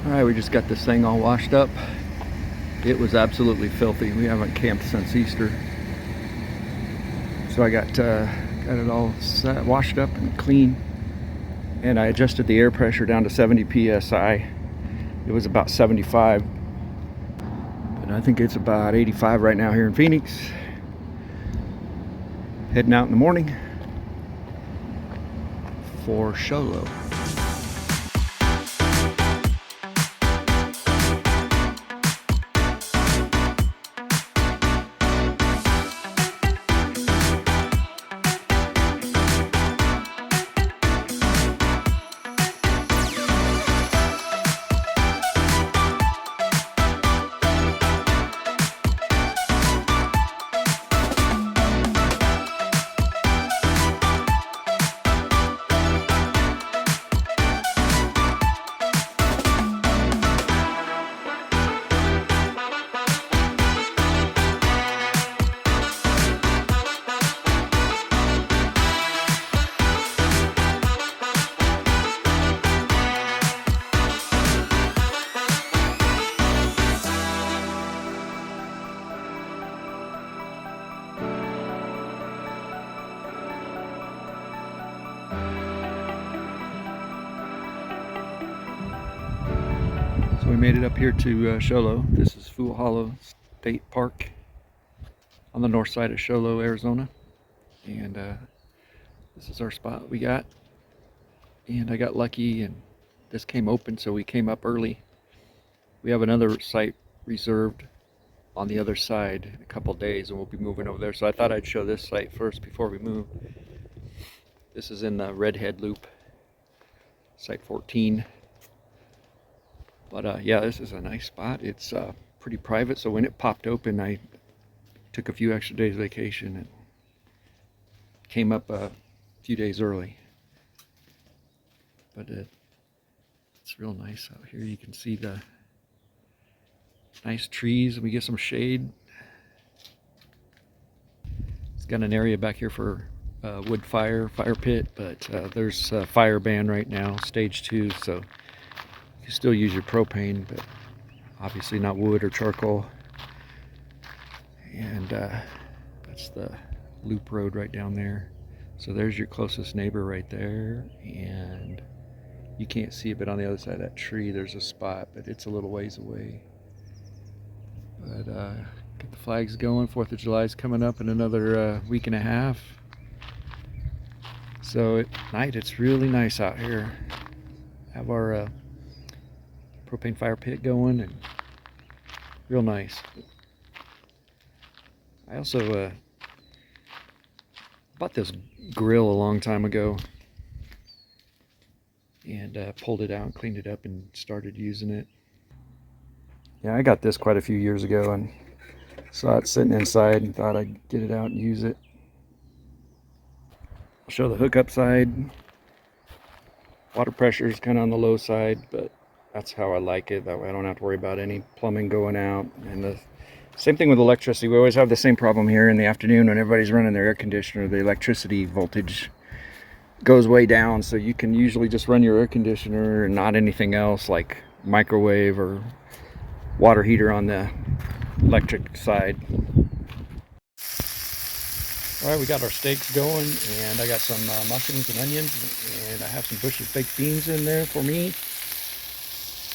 Alright, we just got this thing all washed up. It was absolutely filthy. We haven't camped since Easter. So I got it all washed up and clean. And I adjusted the air pressure down to 70 psi. It was about 75. But I think it's about 85 right now here in Phoenix. Heading out in the morning for Show Low. So we made it up here to Show Low. This is Fool Hollow State Park on the north side of Show Low, Arizona. And this is our spot we got. And I got lucky and this came open, so we came up early. We have another site reserved on the other side in a couple days, and we'll be moving over there. So I thought I'd show this site first before we move. This is in the Redhead Loop, site 14. But yeah, this is a nice spot. It's pretty private, so when it popped open, I took a few extra days vacation and came up a few days early. But it's real nice out here. You can see the nice trees. We get some shade. It's got an area back here for wood fire pit, but there's a fire ban right now, stage 2, so you can still use your propane, but obviously not wood or charcoal. And that's the loop road right down there. So there's your closest neighbor right there, and you can't see it, but on the other side of that tree there's a spot, but it's a little ways away. But get the flags going. 4th of July is coming up in another week and a half. So at night it's really nice out here. Have our propane fire pit going, and real nice. I also bought this grill a long time ago and pulled it out and cleaned it up and started using it. Yeah, I got this quite a few years ago and saw it sitting inside and thought I'd get it out and use it. I'll show the hookup side. Water pressure is kind of on the low side, but that's how I like it. That way I don't have to worry about any plumbing going out. And the same thing with electricity. We always have the same problem here in the afternoon when everybody's running their air conditioner. The electricity voltage goes way down, so you can usually just run your air conditioner and not anything else like microwave or water heater on the electric side. All right, we got our steaks going, and I got some mushrooms and onions, and I have some bush of baked beans in there for me.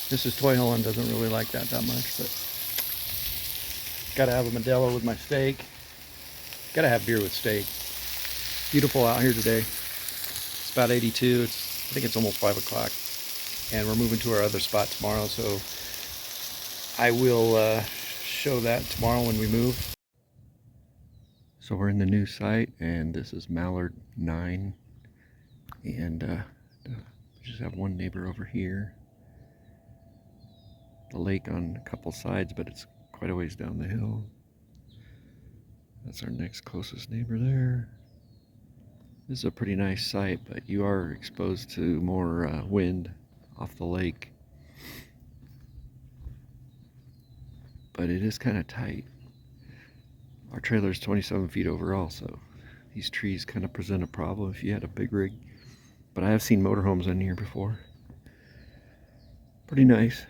Mrs. Toy Holland doesn't really like that much, but gotta have a Modelo with my steak. Gotta have beer with steak. Beautiful out here today. It's about 82. I think it's almost 5 o'clock, and we're moving to our other spot tomorrow, so I will show that tomorrow when we move. So we're in the new site, and this is Mallard 9, and we just have one neighbor over here. The lake on a couple sides, but it's quite a ways down the hill. That's our next closest neighbor there. This is a pretty nice site, but you are exposed to more wind off the lake. But it is kind of tight. Our trailer is 27 feet overall, so these trees kind of present a problem if you had a big rig. But I have seen motorhomes in here before. Pretty nice.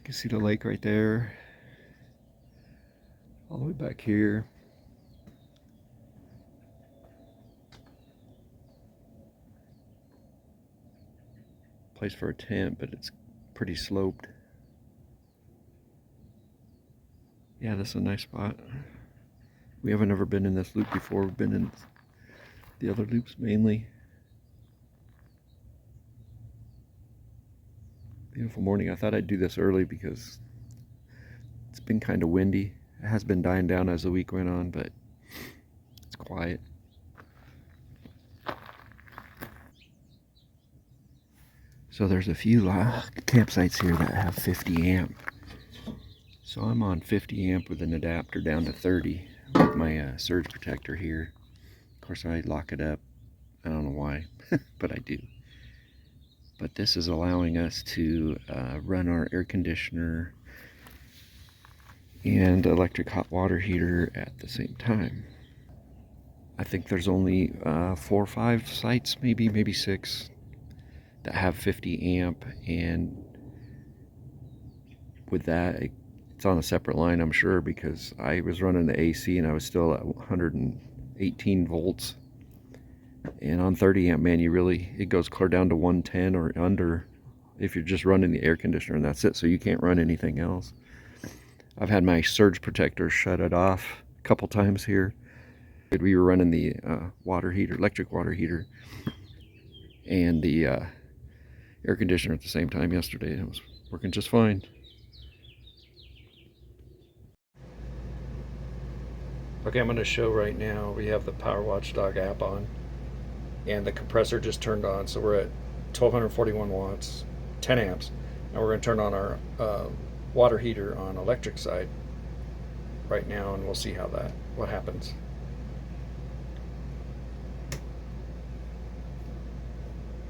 can see the lake right there. All the way back here. Place for a tent, but it's pretty sloped. Yeah, this is a nice spot. We haven't ever been in this loop before. We've been in the other loops mainly. Beautiful morning. I thought I'd do this early because it's been kind of windy. It has been dying down as the week went on, but it's quiet. So there's a few campsites here that have 50 amp. So I'm on 50 amp with an adapter down to 30 with my surge protector here. Of course I lock it up. I don't know why, but I do. But this is allowing us to run our air conditioner and electric hot water heater at the same time. I think there's only 4 or 5 sites, maybe 6, that have 50 amp, and with that it's on a separate line, I'm sure, because I was running the AC and I was still at 118 volts. And on 30 amp, man, it goes clear down to 110 or under if you're just running the air conditioner, and that's it. So you can't run anything else. I've had my surge protector shut it off a couple times here. We were running the water heater, electric water heater, and the air conditioner at the same time yesterday, and it was working just fine. Okay, I'm going to show right now. We have the Power Watchdog app on, and the compressor just turned on, so we're at 1241 watts, 10 amps. Now we're going to turn on our water heater on electric side right now, and we'll see what happens.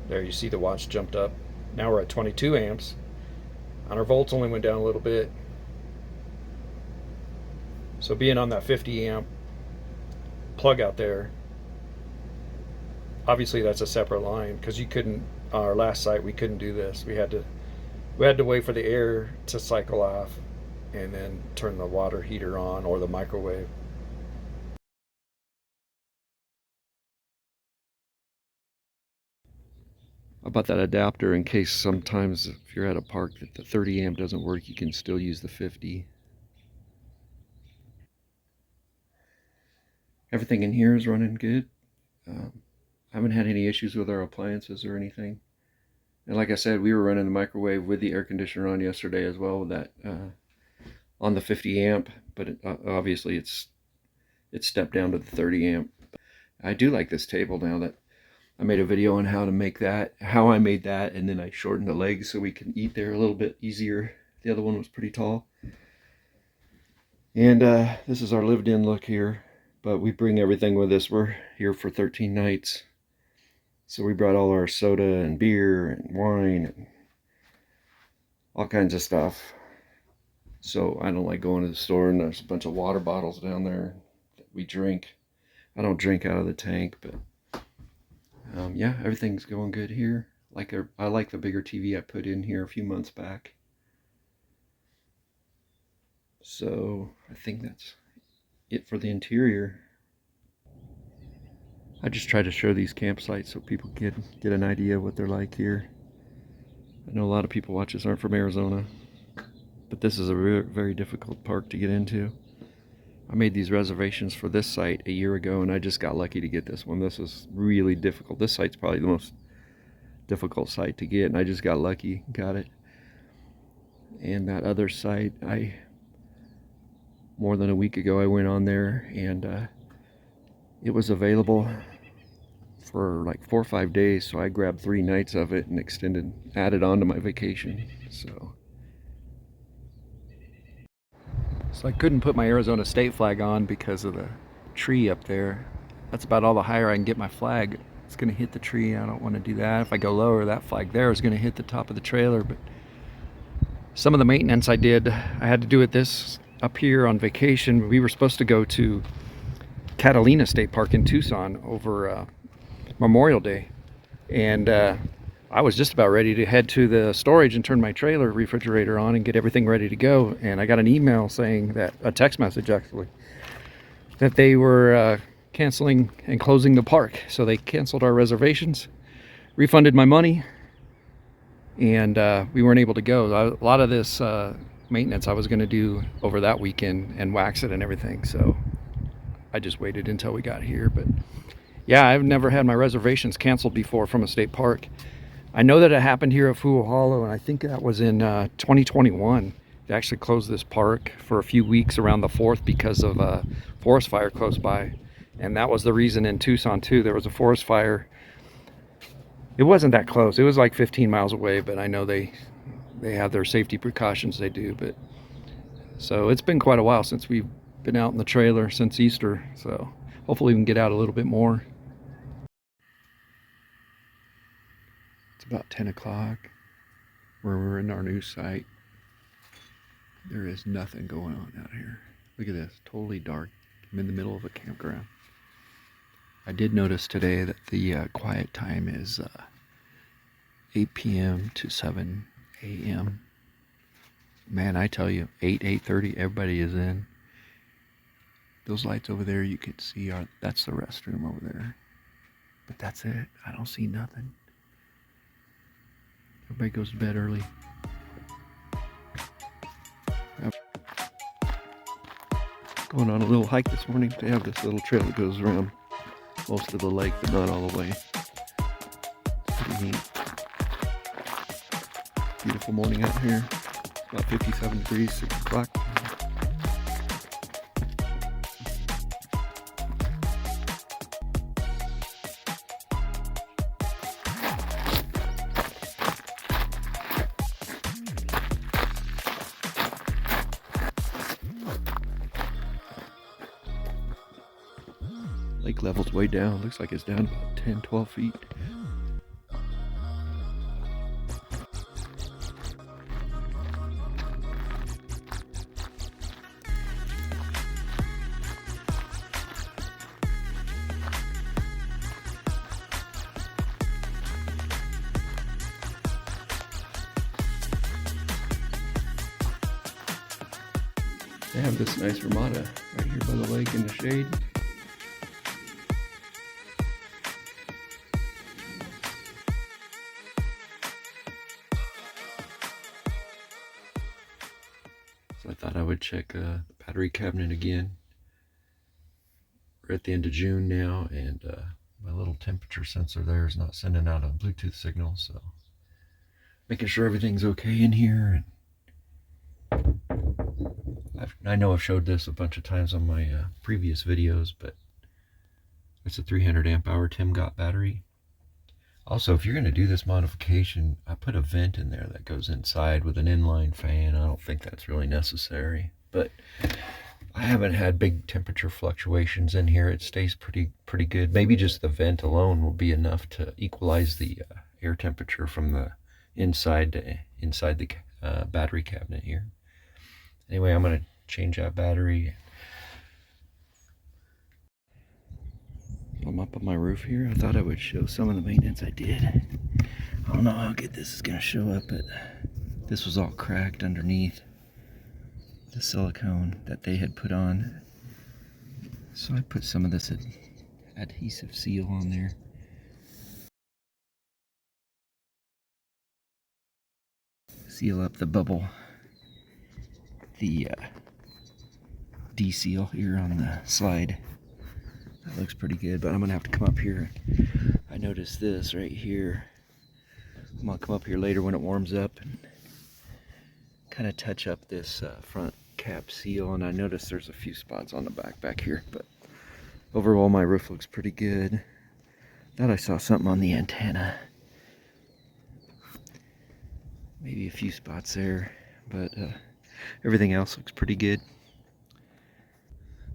There, you see the watts jumped up. Now we're at 22 amps, and our volts only went down a little bit. So being on that 50 amp plug out there, obviously that's a separate line, because you couldn't, on our last site we couldn't do this. We had to wait for the air to cycle off and then turn the water heater on or the microwave. About that adapter, in case sometimes if you're at a park that the 30 amp doesn't work, you can still use the 50. Everything in here is running good. I haven't had any issues with our appliances or anything. And like I said, we were running the microwave with the air conditioner on yesterday as well, with that on the 50 amp, but obviously it's stepped down to the 30 amp. I do like this table now. That I made a video on how I made that, and then I shortened the legs so we can eat there a little bit easier. The other one was pretty tall. And this is our lived in look here, but we bring everything with us. We're here for 13 nights. So we brought all our soda and beer and wine and all kinds of stuff. So I don't like going to the store and there's a bunch of water bottles down there that we drink. I don't drink out of the tank, but yeah, everything's going good here. I like the bigger TV I put in here a few months back. So I think that's it for the interior. I just try to show these campsites so people get an idea of what they're like here. I know a lot of people watch this aren't from Arizona, but this is a very difficult park to get into. I made these reservations for this site a year ago, and I just got lucky to get this one. This is really difficult. This site's probably the most difficult site to get, and I just got lucky, got it. And that other site, more than a week ago, I went on there, and it was available for like 4 or 5 days, so I grabbed 3 nights of it and added on to my vacation. So I couldn't put my Arizona state flag on because of the tree up there. That's about all the higher I can get my flag. It's going to hit the tree. I don't want to do that. If I go lower, that flag there is going to hit the top of the trailer. But some of the maintenance I had to do with this up here on vacation. We were supposed to go to Catalina State Park in Tucson over Memorial Day. And I was just about ready to head to the storage and turn my trailer refrigerator on and get everything ready to go. And I got an email saying that, a text message actually, that they were canceling and closing the park. So they canceled our reservations, refunded my money, and we weren't able to go. A lot of this maintenance I was going to do over that weekend and wax it and everything. So I just waited until we got here. But yeah, I've never had my reservations canceled before from a state park. I know that it happened here at Fool Hollow, and I think that was in 2021. They actually closed this park for a few weeks around the 4th because of a forest fire close by. And that was the reason in Tucson too. There was a forest fire. It wasn't that close. It was like 15 miles away, but I know they have their safety precautions they do. But so it's been quite a while since we've been out in the trailer since Easter. So hopefully we can get out a little bit more. It's about 10 o'clock. We're in our new site. There is nothing going on out here. Look at this, totally dark. I'm in the middle of a campground. I did notice today that the quiet time is 8 p.m. to 7 a.m. Man, I tell you, 8:30, everybody is in. Those lights over there you can see that's the restroom over there. But that's it. I don't see nothing. Everybody goes to bed early. Going on a little hike this morning. They have this little trail that goes around most of the lake, but not all the way. Pretty neat. Beautiful morning out here. About 57 degrees, 6 o'clock. Lake level's way down. Looks like it's down about 10, 12 feet. They have this nice Ramada right here by the lake in the shade. So I thought I would check the battery cabinet again. We're at the end of June now, and my little temperature sensor there is not sending out a Bluetooth signal, so making sure everything's okay in here. And I know I've showed this a bunch of times on my previous videos, but it's a 300 amp hour TIMGOT battery. Also, if you're going to do this modification, I put a vent in there that goes inside with an inline fan. I don't think that's really necessary, but I haven't had big temperature fluctuations in here. It stays pretty good. Maybe just the vent alone will be enough to equalize the air temperature from the inside the battery cabinet here. Anyway, I'm going to change that battery. I'm up on my roof here. I thought I would show some of the maintenance I did. I don't know how good this is going to show up, but this was all cracked underneath the silicone that they had put on. So I put some of this adhesive seal on there. Seal up the bubble. The de-seal here on the slide. That looks pretty good, but I'm gonna have to come up here. I noticed this right here. I'm gonna come up here later when it warms up and kind of touch up this front cap seal, and I noticed there's a few spots on the back here, but overall my roof looks pretty good. Thought I saw something on the antenna. Maybe a few spots there, but everything else looks pretty good.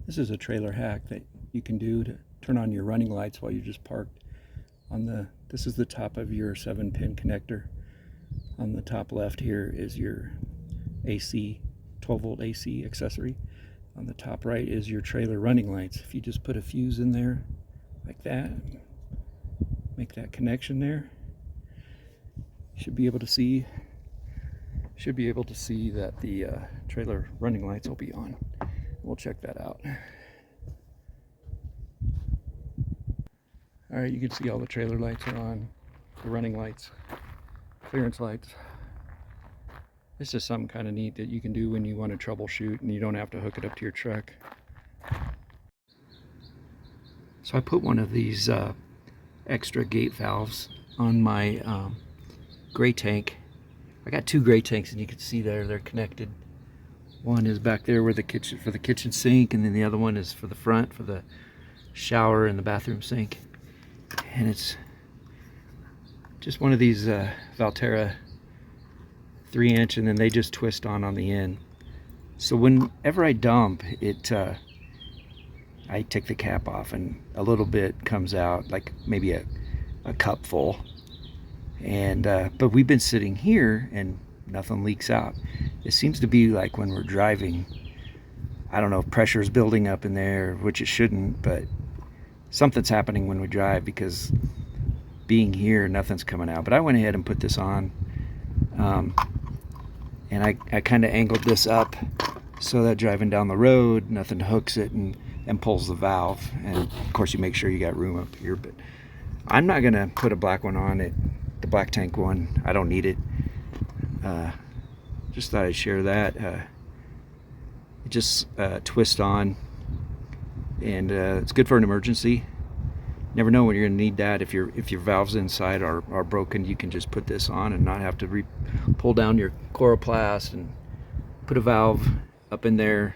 This is a trailer hack that you can do to turn on your running lights while you're just parked. This is the top of your 7-pin connector. On the top left here is your AC, 12-volt AC accessory. On the top right is your trailer running lights. If you just put a fuse in there like that, make that connection there, should be able to see that the trailer running lights will be on. We'll check that out. All right, you can see all the trailer lights are on, the running lights, clearance lights. This is something kind of neat that you can do when you want to troubleshoot and you don't have to hook it up to your truck. So I put one of these extra gate valves on my gray tank. I got two gray tanks, and you can see there they're connected. One is back there where the kitchen sink, and then the other one is for the front for the shower and the bathroom sink. And it's just one of these Valterra 3-inch, and then they just twist on the end. So whenever I dump it, I take the cap off and a little bit comes out, like maybe a cup full. And but we've been sitting here and nothing leaks out. It seems to be like when we're driving, I don't know if pressure is building up in there, which it shouldn't, but something's happening when we drive, because being here, nothing's coming out. But I went ahead and put this on, and I kind of angled this up so that driving down the road, nothing hooks it and pulls the valve. And of course you make sure you got room up here, but I'm not gonna put a black one on it, the black tank one. I don't need it. Just thought I'd share that. It just twists on, and it's good for an emergency. Never know when you're gonna need that. If your valves inside are broken, you can just put this on and not have to pull down your chloroplast and put a valve up in there.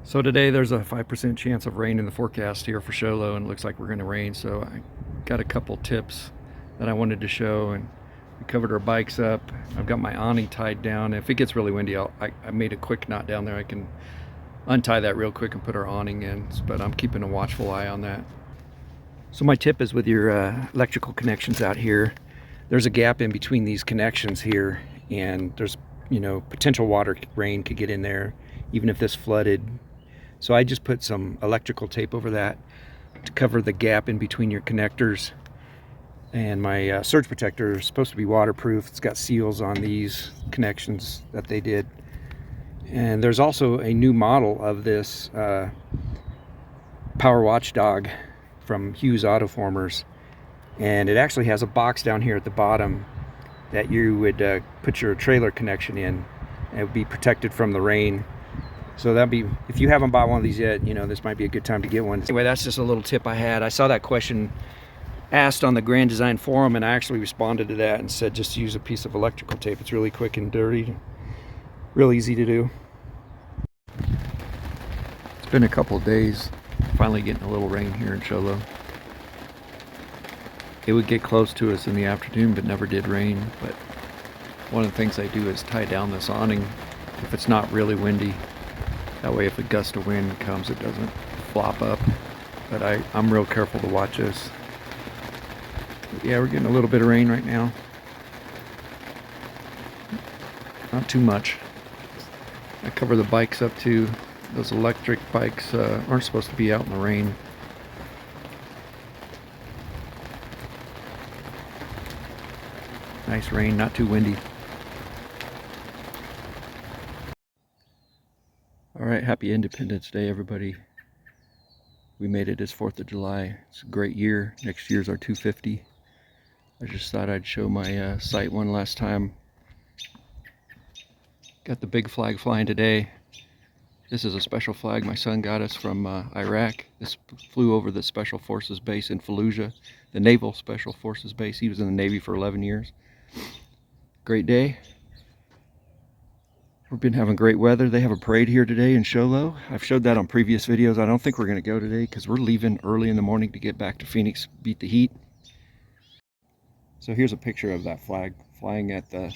So today there's a 5% chance of rain in the forecast here for Show Low, and it looks like we're going to rain. So I got a couple tips that I wanted to show, and we covered our bikes up. I've got my awning tied down. If it gets really windy, I made a quick knot down there. I can untie that real quick and put our awning in, but I'm keeping a watchful eye on that. So my tip is with your electrical connections out here, there's a gap in between these connections here, and there's, you know, potential water, rain could get in there, even if this flooded. So I just put some electrical tape over that to cover the gap in between your connectors. And my surge protector is supposed to be waterproof. It's got seals on these connections that they did. And there's also a new model of this Power Watchdog from Hughes Autoformers. And it actually has a box down here at the bottom that you would put your trailer connection in, and it would be protected from the rain. So that'd be, if you haven't bought one of these yet, you know, this might be a good time to get one. Anyway, that's just a little tip I had. I saw that question asked on the Grand Design forum, and I actually responded to that and said just use a piece of electrical tape. It's really quick and dirty, real easy to do. It's been a couple of days, finally getting a little rain here in Show Low. It would get close to us in the afternoon, but never did rain. But one of the things I do is tie down this awning if it's not really windy. That way if a gust of wind comes, it doesn't flop up. But I'm real careful to watch this. But yeah, we're getting a little bit of rain right now. Not too much. I cover the bikes up too. Those electric bikes aren't supposed to be out in the rain. Nice rain, not too windy. All right, happy Independence Day, everybody. We made it this 4th of July. It's a great year. Next year's our 250. I just thought I'd show my sight one last time. Got the big flag flying today. This is a special flag my son got us from Iraq. This flew over the Special Forces base in Fallujah, the Naval Special Forces base. He was in the Navy for 11 years. Great day. We've been having great weather. They have a parade here today in Show Low. I've showed that on previous videos. I don't think we're going to go today because we're leaving early in the morning to get back to Phoenix, beat the heat. So here's a picture of that flag flying at the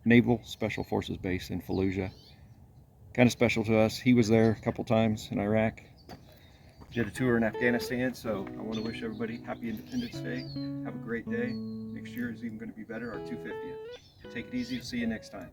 Naval Special Forces base in Fallujah. Kind of special to us. He was there a couple times in Iraq. Did a tour in Afghanistan, so I want to wish everybody happy Independence Day. Have a great day. Next year is even going to be better, our 250th. Take it easy. See you next time.